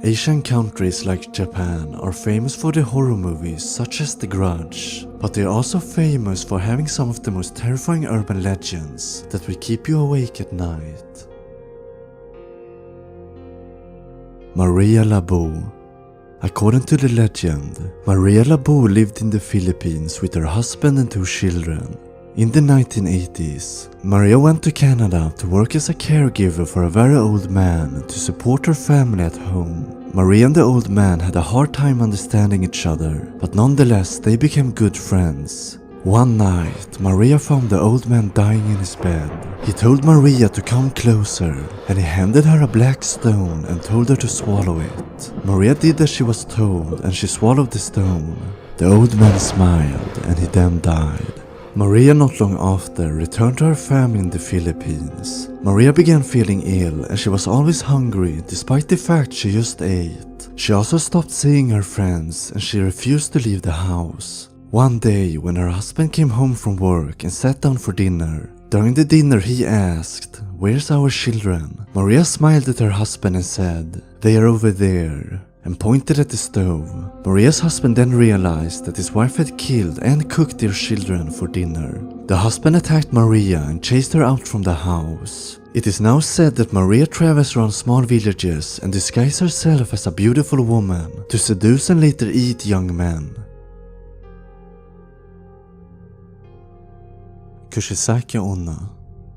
Asian countries like Japan are famous for the horror movies such as The Grudge, but they are also famous for having some of the most terrifying urban legends that will keep you awake at night. Maria Labo. According to the legend, Maria Labo lived in the Philippines with her husband and 2 children. In the 1980s, Maria went to Canada to work as a caregiver for a very old man to support her family at home. Maria and the old man had a hard time understanding each other, but nonetheless they became good friends. One night, Maria found the old man dying in his bed. He told Maria to come closer, and he handed her a black stone and told her to swallow it. Maria did as she was told, and she swallowed the stone. The old man smiled, and he then died. Maria not long after returned to her family in the Philippines. Maria began feeling ill, and she was always hungry despite the fact she just ate. She also stopped seeing her friends, and she refused to leave the house. One day, when her husband came home from work and sat down for dinner, during the dinner he asked, "Where's our children?" Maria smiled at her husband and said, "They are over there," and pointed at the stove. Maria's husband then realized that his wife had killed and cooked their children for dinner. The husband attacked Maria and chased her out from the house. It is now said that Maria travels around small villages and disguises herself as a beautiful woman to seduce and later eat young men. Kuchisake-Onna.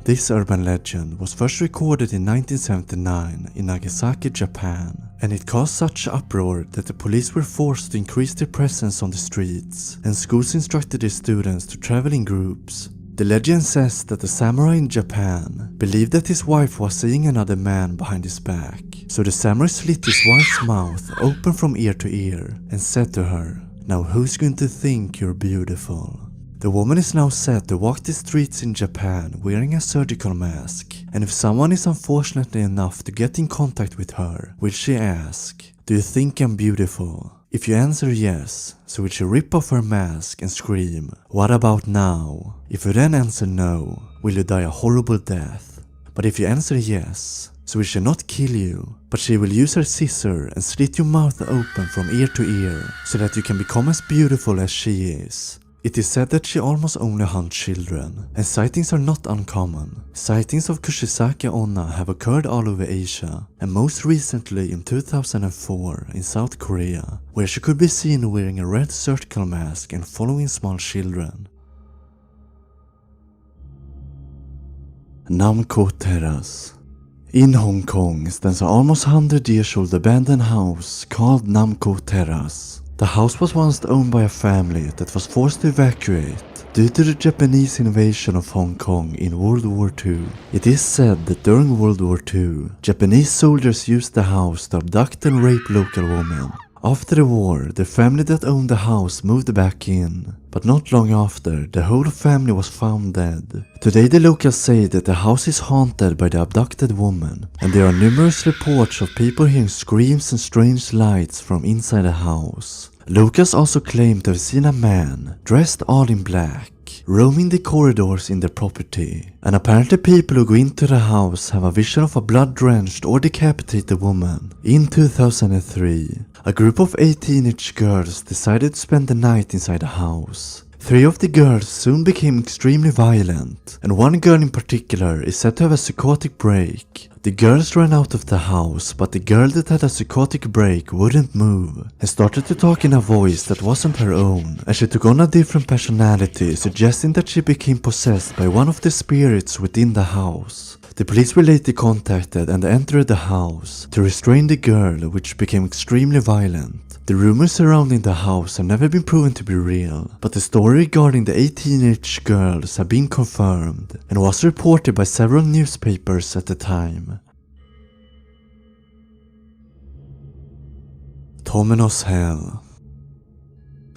This urban legend was first recorded in 1979 in Nagasaki, Japan, and it caused such uproar that the police were forced to increase their presence on the streets, and schools instructed their students to travel in groups. The legend says that a samurai in Japan believed that his wife was seeing another man behind his back, so the samurai slit his wife's mouth open from ear to ear and said to her, "Now who's going to think you're beautiful?" The woman is now said to walk the streets in Japan wearing a surgical mask, and if someone is unfortunately enough to get in contact with her, will she ask, "Do you think I'm beautiful?" If you answer yes, so will she rip off her mask and scream, "What about now?" If you then answer no, will you die a horrible death? But if you answer yes, so will she not kill you, but she will use her scissor and slit your mouth open from ear to ear, so that you can become as beautiful as she is. It is said that she almost only hunts children, and sightings are not uncommon. Sightings of Kuchisake-Onna have occurred all over Asia, and most recently in 2004 in South Korea, where she could be seen wearing a red surgical mask and following small children. Koo Terrace. In Hong Kong stands an almost 100-year-old abandoned house called Koo Terrace. The house was once owned by a family that was forced to evacuate due to the Japanese invasion of Hong Kong in World War II. It is said that during World War II, Japanese soldiers used the house to abduct and rape local women. After the war, the family that owned the house moved back in, but not long after, the whole family was found dead. Today the locals say that the house is haunted by the abducted woman, and there are numerous reports of people hearing screams and strange lights from inside the house. Locals also claim to have seen a man, dressed all in black, roaming the corridors in the property. And apparently people who go into the house have a vision of a blood-drenched or decapitated woman. In 2003, a group of 8 teenage girls decided to spend the night inside the house. 3 of the girls soon became extremely violent, and one girl in particular is said to have a psychotic break. The girls ran out of the house, but the girl that had a psychotic break wouldn't move and started to talk in a voice that wasn't her own, and she took on a different personality, suggesting that she became possessed by one of the spirits within the house. The police were later contacted and entered the house to restrain the girl, which became extremely violent. The rumors surrounding the house have never been proven to be real, but the story regarding the 8 teenage girls have been confirmed and was reported by several newspapers at the time. Tomino's Hell.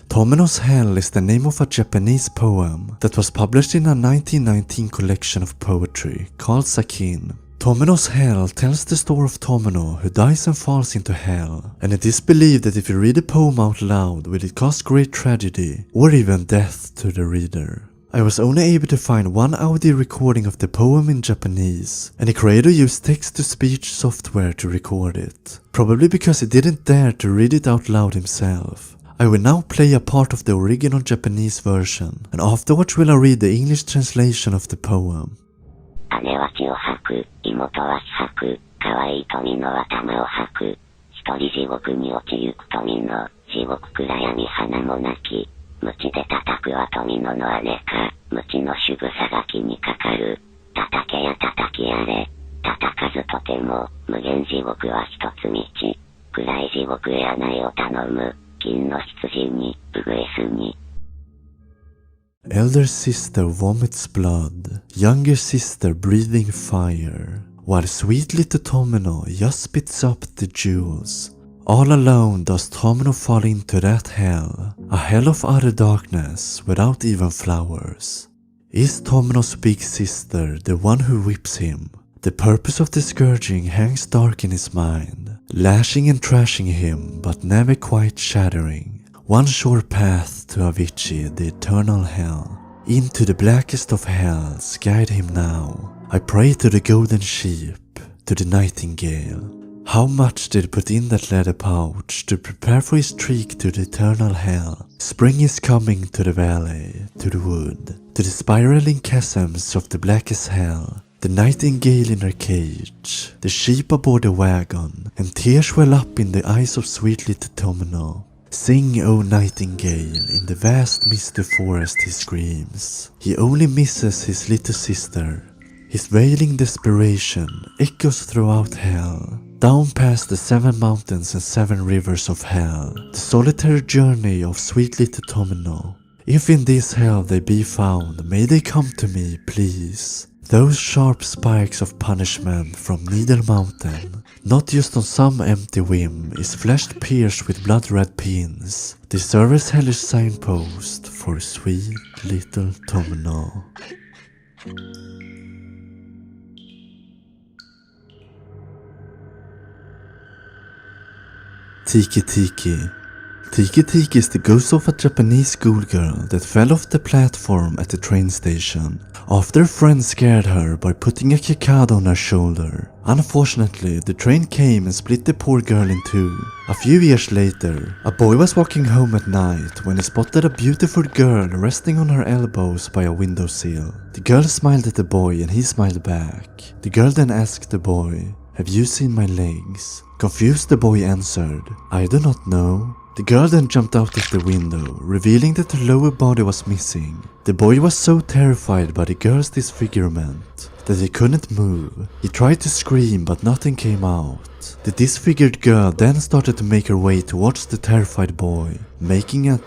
Tomino's Hell is the name of a Japanese poem that was published in a 1919 collection of poetry called Sakin. Tomino's Hell tells the story of Tomino, who dies and falls into hell, and it is believed that if you read the poem out loud will it cause great tragedy or even death to the reader. I was only able to find one audio recording of the poem in Japanese, and the creator used text-to-speech software to record it, probably because he didn't dare to read it out loud himself. I will now play a part of the original Japanese version, and afterwards will I read the English translation of the poem. 姉は血を吐く、妹は気吐く、可愛い富の頭を吐く。一人地獄に落ちゆく富の、地獄暗闇花もなき。無知で叩くは富野の姉か、無知の仕草が気にかかる。叩けや叩きやれ、叩かずとても、無限地獄は一つ道。暗い地獄へ穴を頼む、金の羊に、ウグイスに。Elder sister vomits blood, younger sister breathing fire, while sweet little Tomino just spits up the jewels. All alone does Tomino fall into that hell, a hell of utter darkness without even flowers. Is Tomino's big sister the one who whips him? The purpose of the scourging hangs dark in his mind, lashing and trashing him but never quite shattering. One sure path to Avicii, the eternal hell. Into the blackest of hells, guide him now. I pray to the golden sheep, to the nightingale. How much did he put in that leather pouch to prepare for his trek to the eternal hell? Spring is coming to the valley, to the wood, to the spiraling chasms of the blackest hell. The nightingale in her cage, the sheep aboard the wagon, and tears well up in the eyes of sweet little Tomino. Sing, O nightingale, in the vast misty forest he screams. He only misses his little sister. His wailing desperation echoes throughout hell, down past the 7 mountains and 7 rivers of hell, the solitary journey of sweet little Tomino. If in this hell they be found, may they come to me, please. Those sharp spikes of punishment from Needle Mountain, not just on some empty whim, is flesh pierced with blood-red pins. They serve as hellish signpost for sweet little Tomino. Teke Teke. Teke Teke is the ghost of a Japanese schoolgirl that fell off the platform at the train station after a friend scared her by putting a cicada on her shoulder. Unfortunately, the train came and split the poor girl in two. A few years later, a boy was walking home at night when he spotted a beautiful girl resting on her elbows by a windowsill. The girl smiled at the boy and he smiled back. The girl then asked the boy, "Have you seen my legs?" Confused, the boy answered, "I do not know." The girl then jumped out of the window, revealing that her lower body was missing. The boy was so terrified by the girl's disfigurement that he couldn't move. He tried to scream but nothing came out. The disfigured girl then started to make her way towards the terrified boy, making a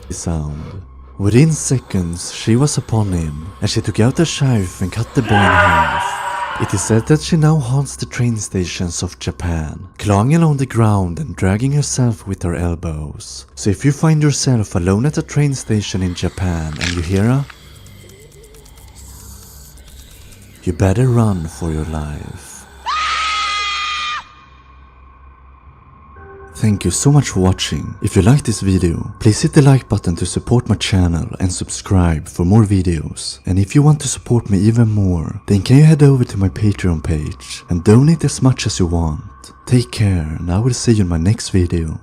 sound. Within seconds she was upon him, and she took out a knife and cut the boy in half. It is said that she now haunts the train stations of Japan, clawing along the ground and dragging herself with her elbows. So if you find yourself alone at a train station in Japan and you hear a, you better run for your life. Thank you so much for watching. If you liked this video, please hit the like button to support my channel and subscribe for more videos. And if you want to support me even more, then can you head over to my Patreon page and donate as much as you want. Take care and I will see you in my next video.